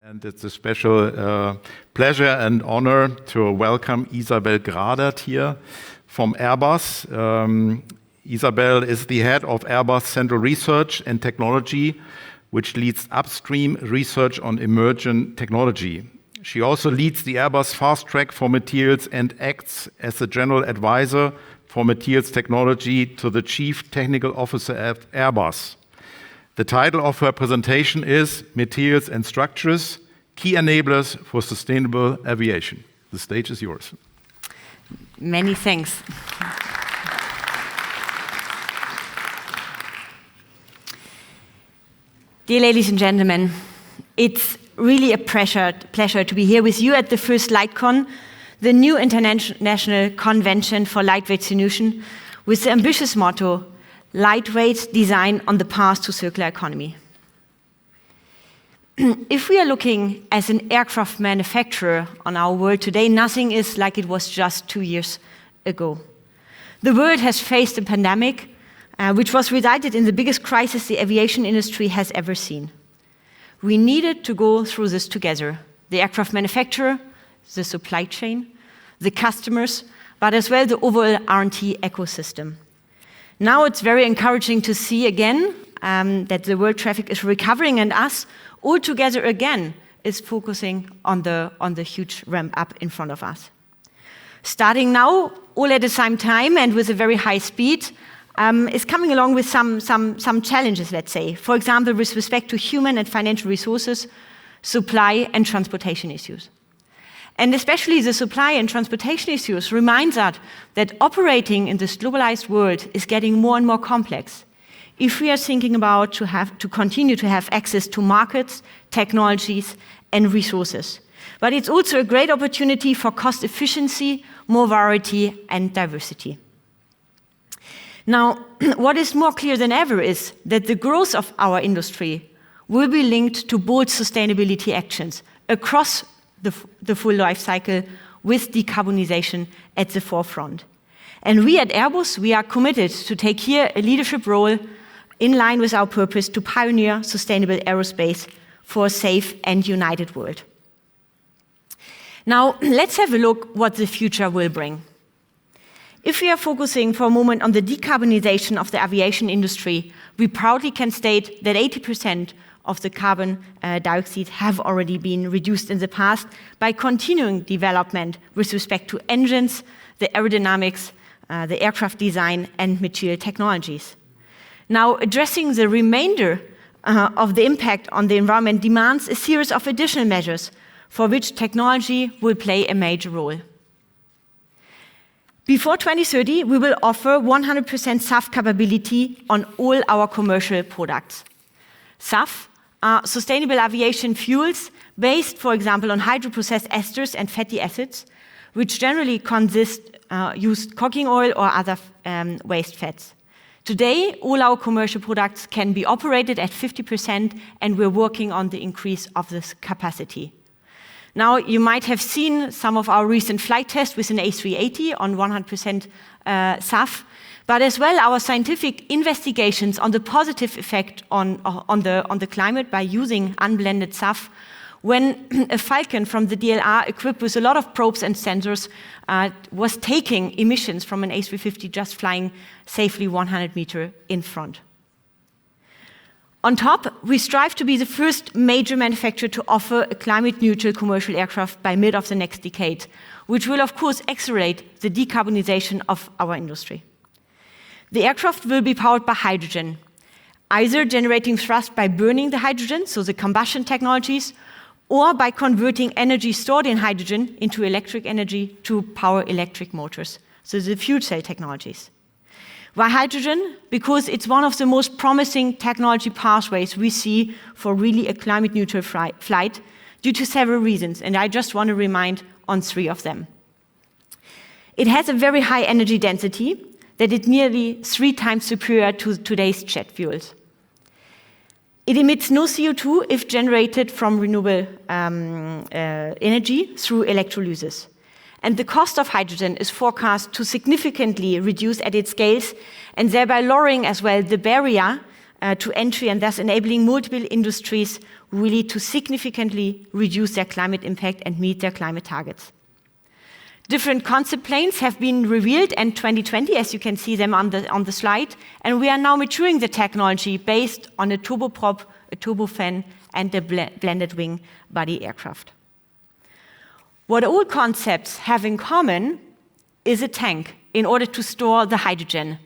And it's a special pleasure and honor to welcome Isabel Gradert here from Airbus. Isabel is the head of Airbus Central Research and Technology, which leads upstream research on emerging technology. She also leads the Airbus Fast Track for Materials and acts as the general advisor for materials technology to the Chief Technical Officer at Airbus. The title of her presentation is Materials and Structures, Key Enablers for Sustainable Aviation. The stage is yours. Many thanks. Dear ladies and gentlemen, it's really a pleasure to be here with you at the first LightCon, the new international convention for lightweight solution with the ambitious motto, lightweight design on the path to circular economy. If we are looking as an aircraft manufacturer on our world today, nothing is like it was just 2 years ago. The world has faced a pandemic, which was resulted in the biggest crisis the aviation industry has ever seen. We needed to go through this together, the aircraft manufacturer, the supply chain, the customers, but as well the overall R&D ecosystem. Now it's very encouraging to see again that the world traffic is recovering and us all together again is focusing on the huge ramp up in front of us. Starting now, all at the same time and with a very high speed, is coming along with some challenges, let's say. For example, with respect to human and financial resources, supply and transportation issues. And especially the supply and transportation issues reminds us that operating in this globalized world is getting more and more complex. If we are thinking about to continue to have access to markets, technologies, and resources. But it's also a great opportunity for cost efficiency, more variety, and diversity. Now, what is more clear than ever is that the growth of our industry will be linked to bold sustainability actions across the full life cycle with decarbonization at the forefront. And we at Airbus, we are committed to take here a leadership role in line with our purpose to pioneer sustainable aerospace for a safe and united world. Now, let's have a look what the future will bring. If we are focusing for a moment on the decarbonization of the aviation industry, we proudly can state that 80% of the carbon dioxide have already been reduced in the past by continuing development with respect to engines, the aerodynamics, the aircraft design, and material technologies. Now, addressing the remainder of the impact on the environment demands a series of additional measures for which technology will play a major role. Before 2030, we will offer 100% SAF capability on all our commercial products. SAF are sustainable aviation fuels based, for example, on hydroprocessed esters and fatty acids, which generally use cooking oil or other waste fats. Today, all our commercial products can be operated at 50%, and we're working on the increase of this capacity. Now, you might have seen some of our recent flight tests with an A380 on 100% SAF, but as well our scientific investigations on the positive effect on the climate by using unblended SAF when a Falcon from the DLR equipped with a lot of probes and sensors was taking emissions from an A350 just flying safely 100 meters in front. On top, we strive to be the first major manufacturer to offer a climate-neutral commercial aircraft by mid of the next decade, which will of course accelerate the decarbonization of our industry. The aircraft will be powered by hydrogen, either generating thrust by burning the hydrogen, so the combustion technologies, or by converting energy stored in hydrogen into electric energy to power electric motors, so the fuel cell technologies. Why hydrogen? Because it's one of the most promising technology pathways we see for really a climate-neutral flight due to several reasons, and I just want to remind on 3 of them. It has a very high energy density that is nearly 3 times superior to today's jet fuels. It emits no CO2 if generated from renewable energy through electrolysis. And the cost of hydrogen is forecast to significantly reduce at its scales and thereby lowering as well the barrier to entry and thus enabling multiple industries really to significantly reduce their climate impact and meet their climate targets. Different concept planes have been revealed in 2020, as you can see them on the slide, and we are now maturing the technology based on a turboprop, a turbofan, and a blended wing body aircraft. What all concepts have in common is a tank in order to store the hydrogen.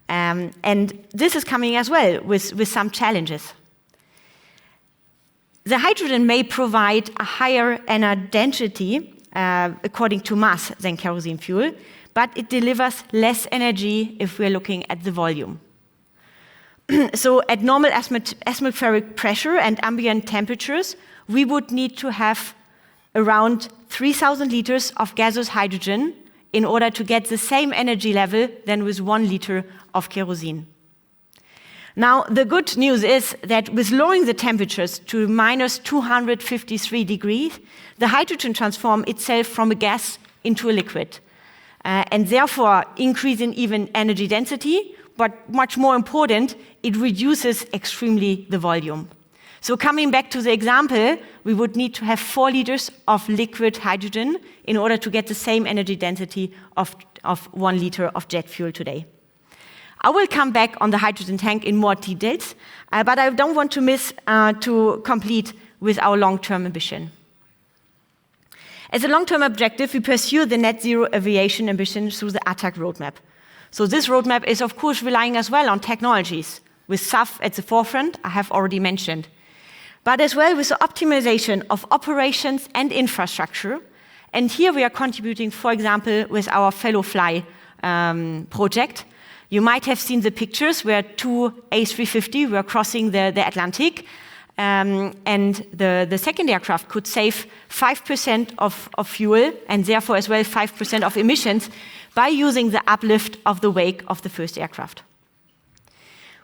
And this is coming as well with some challenges. The hydrogen may provide a higher energy density, according to mass, than kerosene fuel, but it delivers less energy if we're looking at the volume. So at normal atmospheric pressure and ambient temperatures, we would need to have around 3,000 liters of gaseous hydrogen in order to get the same energy level than with 1 liter of kerosene. Now, the good news is that with lowering the temperatures to minus 253 degrees, the hydrogen transforms itself from a gas into a liquid, and therefore increasing even energy density, but much more important, it reduces extremely the volume. So coming back to the example, we would need to have 4 liters of liquid hydrogen in order to get the same energy density of 1 liter of jet fuel today. I will come back on the hydrogen tank in more details, but I don't want to miss to complete with our long-term ambition. As a long-term objective, we pursue the net zero aviation ambition through the ATAG roadmap. So this roadmap is, of course, relying as well on technologies, with SAF at the forefront, I have already mentioned, but as well with the optimization of operations and infrastructure. And here we are contributing, for example, with our Fellow Fly project. You might have seen the pictures where 2 A350 were crossing the Atlantic, and the second aircraft could save 5% of fuel and therefore as well 5% of emissions by using the uplift of the wake of the first aircraft.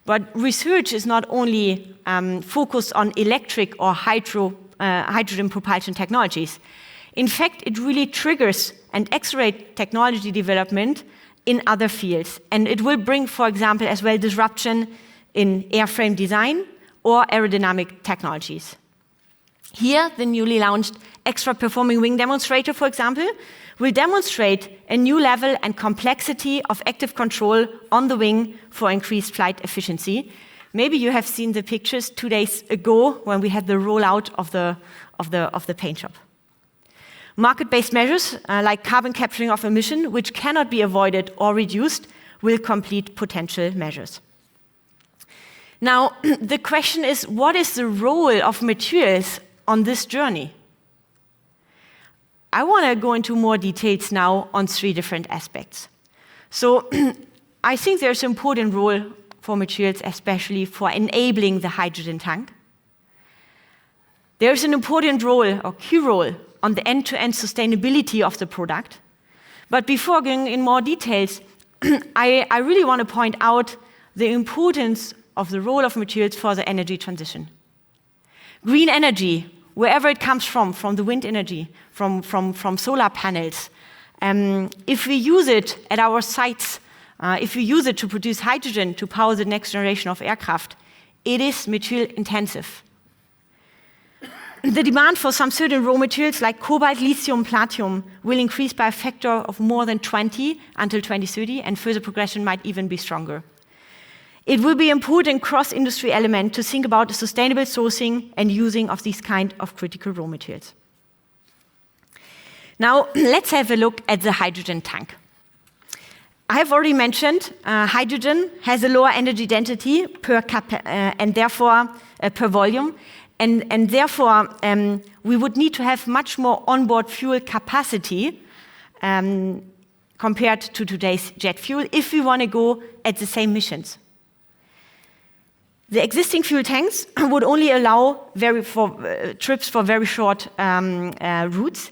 But research is not only focused on electric or hydrogen propulsion technologies. In fact, it really triggers and accelerates technology development in other fields. And it will bring, for example, as well disruption in airframe design or aerodynamic technologies. Here, the newly launched extra performing wing demonstrator, for example, will demonstrate a new level and complexity of active control on the wing for increased flight efficiency. Maybe you have seen the pictures 2 days ago when we had the rollout of the paint shop. Market-based measures like carbon capturing of emission, which cannot be avoided or reduced, will complete potential measures. Now, the question is, what is the role of materials on this journey? I want to go into more details now on 3 different aspects. So I think there's an important role for materials, especially for enabling the hydrogen tank. There's an important role or key role on the end-to-end sustainability of the product. But before going in more details, I really want to point out the importance of the role of materials for the energy transition. Green energy, wherever it comes from the wind energy, from solar panels, if we use it at our sites, if we use it to produce hydrogen to power the next generation of aircraft, it is material intensive. The demand for some certain raw materials like cobalt, lithium, platinum will increase by a factor of more than 20 until 2030, and further progression might even be stronger. It will be an important cross-industry element to think about the sustainable sourcing and using of these kind of critical raw materials. Now, let's have a look at the hydrogen tank. I have already mentioned hydrogen has a lower energy density and therefore per volume, and therefore we would need to have much more onboard fuel capacity compared to today's jet fuel if we want to go at the same missions. The existing fuel tanks would only allow trips for very short routes,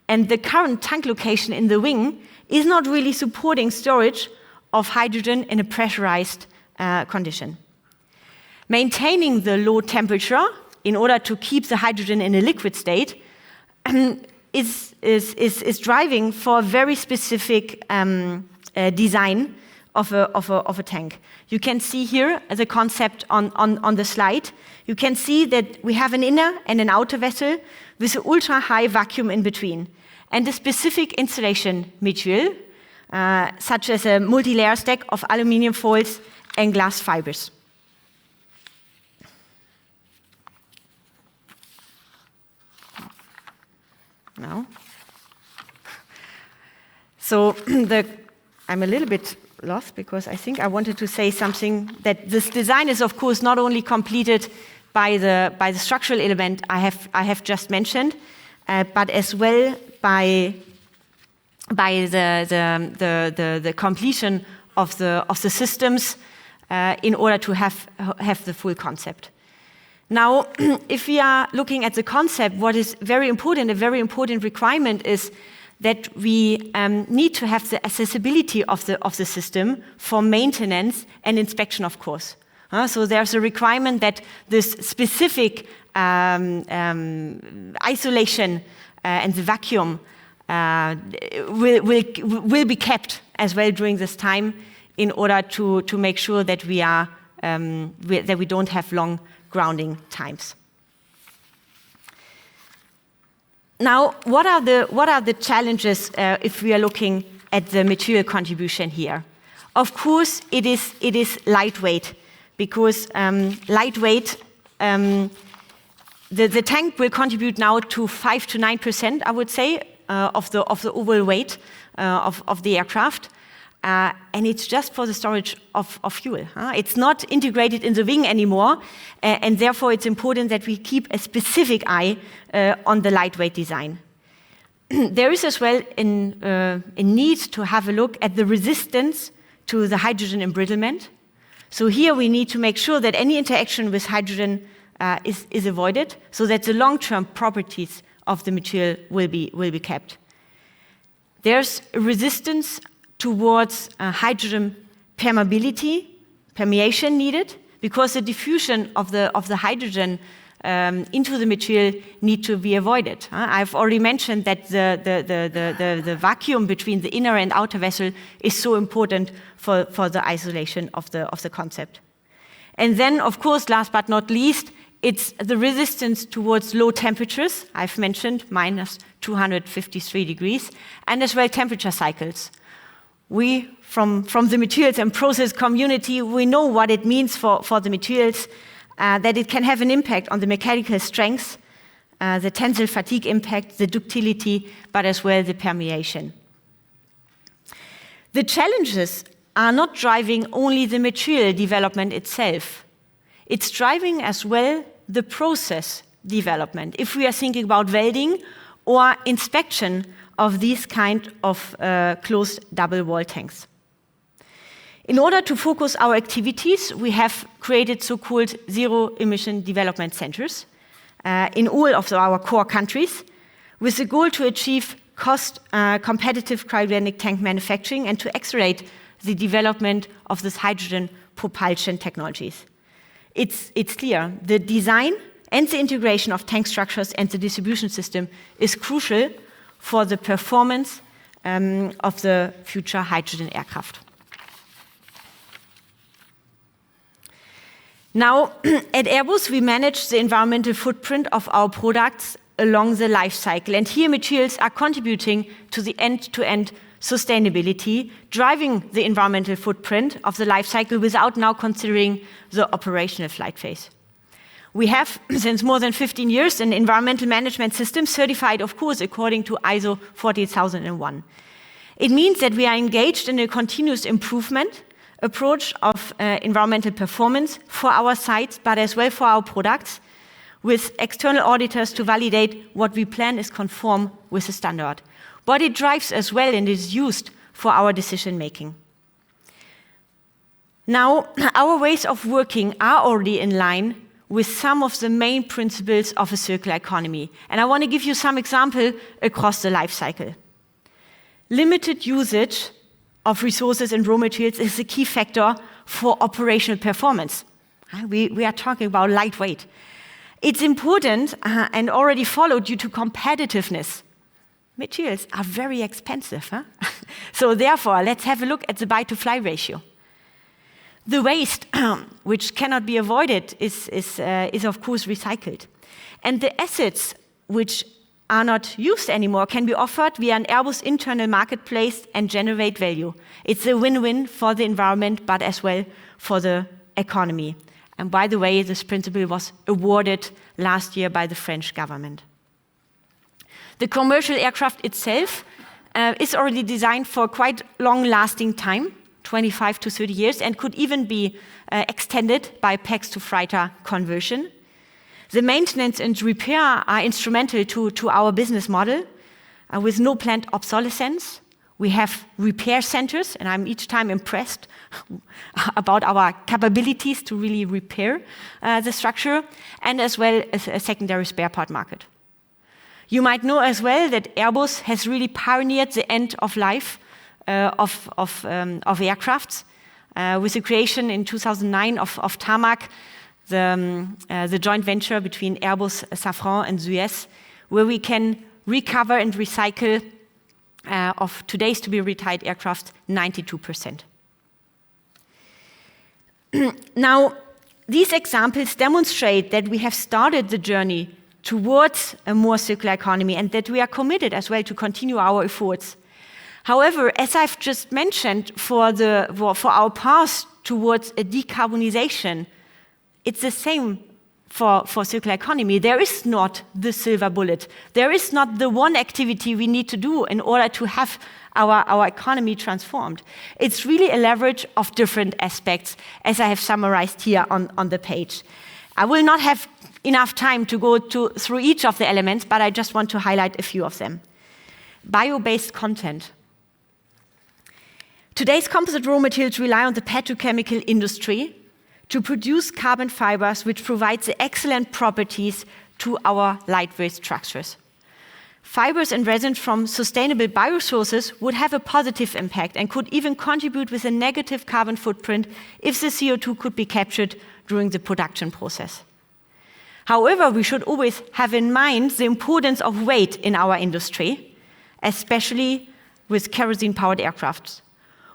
and the current tank location in the wing is not really supporting storage of hydrogen in a pressurized condition. Maintaining the low temperature in order to keep the hydrogen in a liquid state is driving for a very specific design of a tank. You can see here the concept on the slide. You can see that we have an inner and an outer vessel with an ultra-high vacuum in between, and a specific insulation material, such as a multi-layer stack of aluminum foils and glass fibers. Now, so I'm a little bit lost because I think I wanted to say something that this design is, of course, not only completed by the structural element I have just mentioned, but as well by the completion of the systems in order to have the full concept. Now, if we are looking at the concept, what is very important, a very important requirement is that we need to have the accessibility of the system for maintenance and inspection, of course. So there's a requirement that this specific isolation and the vacuum will be kept as well during this time in order to make sure that we don't have long grounding times. Now, what are the challenges if we are looking at the material contribution here? Of course, it is lightweight, because lightweight, the tank will contribute now to 5 to 9%, I would say, of the overall weight of the aircraft. And it's just for the storage of fuel. It's not integrated in the wing anymore, and therefore it's important that we keep a specific eye on the lightweight design. There is as well a need to have a look at the resistance to the hydrogen embrittlement. So here we need to make sure that any interaction with hydrogen is avoided, so that the long-term properties of the material will be kept. There's a resistance towards hydrogen permeation needed, because the diffusion of the hydrogen into the material need to be avoided. I've already mentioned that the vacuum between the inner and outer vessel is so important for the isolation of the concept. And then, of course, last but not least, it's the resistance towards low temperatures. I've mentioned minus 253 degrees, and as well temperature cycles. We, from the materials and process community, we know what it means for the materials, that it can have an impact on the mechanical strength, the tensile fatigue impact, the ductility, but as well the permeation. The challenges are not driving only the material development itself. It's driving as well the process development. If we are thinking about welding or inspection of these kind of closed double wall tanks. In order to focus our activities, we have created so-called zero-emission development centers in all of our core countries, with the goal to achieve cost-competitive cryogenic tank manufacturing and to accelerate the development of this hydrogen propulsion technologies. It's clear, the design and the integration of tank structures and the distribution system is crucial for the performance of the future hydrogen aircraft. Now, at Airbus, we manage the environmental footprint of our products along the life cycle. And here materials are contributing to the end-to-end sustainability, driving the environmental footprint of the life cycle without now considering the operational flight phase. We have, since more than 15 years, an environmental management system certified, of course, according to ISO 14001. It means that we are engaged in a continuous improvement approach of environmental performance for our sites, but as well for our products, with external auditors to validate what we plan is conform with the standard. But it drives as well and is used for our decision making. Now, our ways of working are already in line with some of the main principles of a circular economy. And I want to give you some examples across the life cycle. Limited usage of resources and raw materials is a key factor for operational performance. We are talking about lightweight. It's important and already followed due to competitiveness. Materials are very expensive. Huh? So therefore, let's have a look at the buy-to-fly ratio. The waste, which cannot be avoided, is of course recycled. And the assets which are not used anymore can be offered via an Airbus internal marketplace and generate value. It's a win-win for the environment, but as well for the economy. And by the way, this principle was awarded last year by the French government. The commercial aircraft itself is already designed for quite long-lasting time, 25 to 30 years, and could even be extended by PAX to freighter conversion. The maintenance and repair are instrumental to our business model with no planned obsolescence. We have repair centers, and I'm each time impressed about our capabilities to really repair the structure, and as well as a secondary spare part market. You might know as well that Airbus has really pioneered the end of life of aircrafts with the creation in 2009 of Tarmac, the joint venture between Airbus, Safran, and Suez, where we can recover and recycle of today's to-be-retired aircraft 92%. Now, these examples demonstrate that we have started the journey towards a more circular economy and that we are committed as well to continue our efforts. However, as I've just mentioned, for our path towards a decarbonization, it's the same for circular economy. There is not the silver bullet. There is not the one activity we need to do in order to have our economy transformed. It's really a leverage of different aspects, as I have summarized here on the page. I will not have enough time to go through each of the elements, but I just want to highlight a few of them. Bio-based content. Today's composite raw materials rely on the petrochemical industry to produce carbon fibers, which provides the excellent properties to our lightweight structures. Fibers and resins from sustainable biosources would have a positive impact and could even contribute with a negative carbon footprint if the CO2 could be captured during the production process. However, we should always have in mind the importance of weight in our industry, especially with kerosene-powered aircrafts.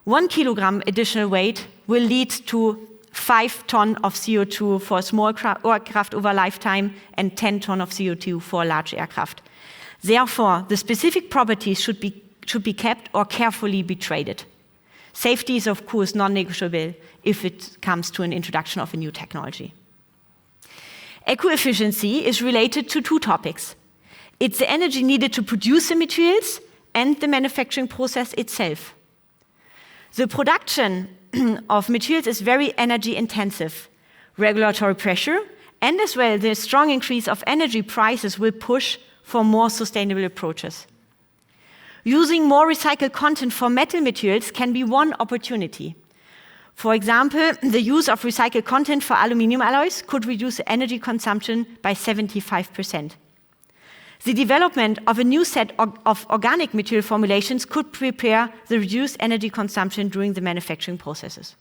1 kilogram additional weight will lead to 5 tons of CO2 for a small aircraft over lifetime and 10 tons of CO2 for a large aircraft. Therefore, the specific properties should be kept or carefully be traded. Safety is, of course, non-negotiable if it comes to an introduction of a new technology. Eco-efficiency is related to 2 topics. It's the energy needed to produce the materials and the manufacturing process itself. The production of materials is very energy intensive. Regulatory pressure and as well the strong increase of energy prices will push for more sustainable approaches. Using more recycled content for metal materials can be one opportunity. For example, the use of recycled content for aluminum alloys could reduce energy consumption by 75%. The development of a new set of organic material formulations could prepare the reduced energy consumption during the manufacturing processes.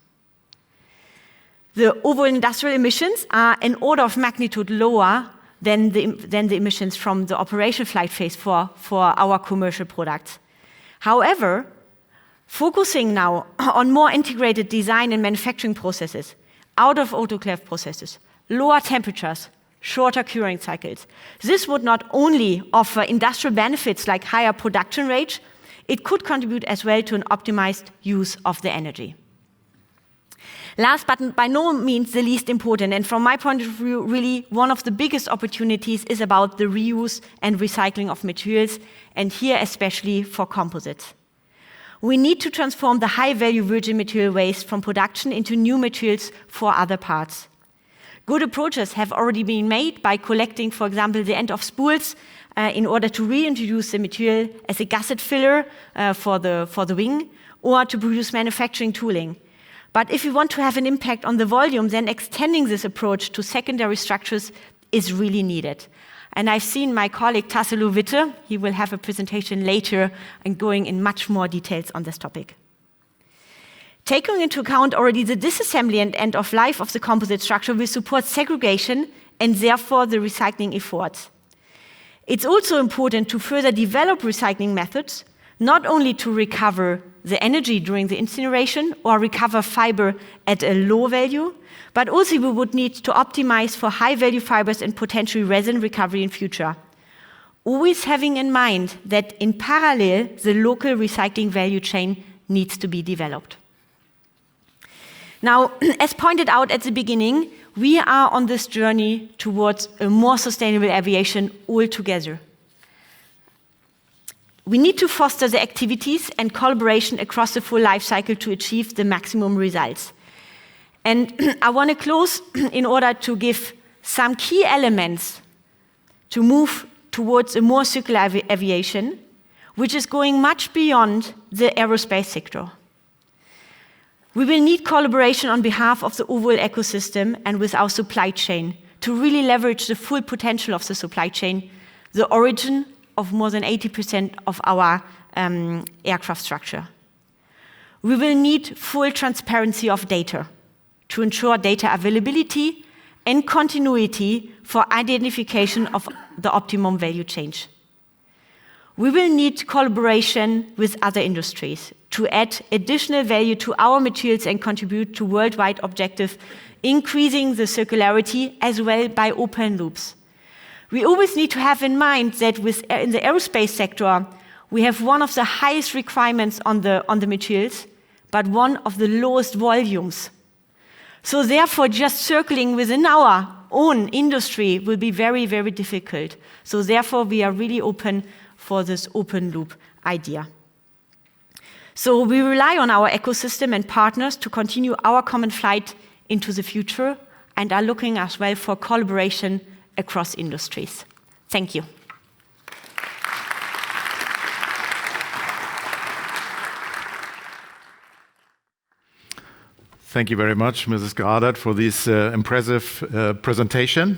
The overall industrial emissions are an order of magnitude lower than the emissions from the operational flight phase for our commercial products. However, focusing now on more integrated design and manufacturing processes, out of autoclave processes, lower temperatures, shorter curing cycles. This would not only offer industrial benefits like higher production rates, it could contribute as well to an optimized use of the energy. Last but by no means the least important, and from my point of view, really one of the biggest opportunities is about the reuse and recycling of materials, and here especially for composites. We need to transform the high-value virgin material waste from production into new materials for other parts. Good approaches have already been made by collecting, for example, the end of spools in order to reintroduce the material as a gusset filler for the wing or to produce manufacturing tooling. But if we want to have an impact on the volume, then extending this approach to secondary structures is really needed. And I've seen my colleague Tassilo Witte, he will have a presentation later and going in much more details on this topic. Taking into account already the disassembly and end of life of the composite structure will support segregation and therefore the recycling efforts. It's also important to further develop recycling methods, not only to recover the energy during the incineration or recover fiber at a low value, but also we would need to optimize for high-value fibers and potentially resin recovery in future. Always having in mind that in parallel, the local recycling value chain needs to be developed. Now, as pointed out at the beginning, we are on this journey towards a more sustainable aviation altogether. We need to foster the activities and collaboration across the full life cycle to achieve the maximum results. And I want to close in order to give some key elements to move towards a more circular aviation, which is going much beyond the aerospace sector. We will need collaboration on behalf of the overall ecosystem and with our supply chain to really leverage the full potential of the supply chain, the origin of more than 80% of our aircraft structure. We will need full transparency of data to ensure data availability and continuity for identification of the optimum value chain. We will need collaboration with other industries to add additional value to our materials and contribute to worldwide objective, increasing the circularity as well by open loops. We always need to have in mind that in the aerospace sector, we have one of the highest requirements on the materials, but one of the lowest volumes. So therefore, just circling within our own industry will be very, very difficult. So therefore, we are really open for this open loop idea. So we rely on our ecosystem and partners to continue our common flight into the future and are looking as well for collaboration across industries. Thank you. Thank you very much, Mrs. Gradert, for this impressive presentation.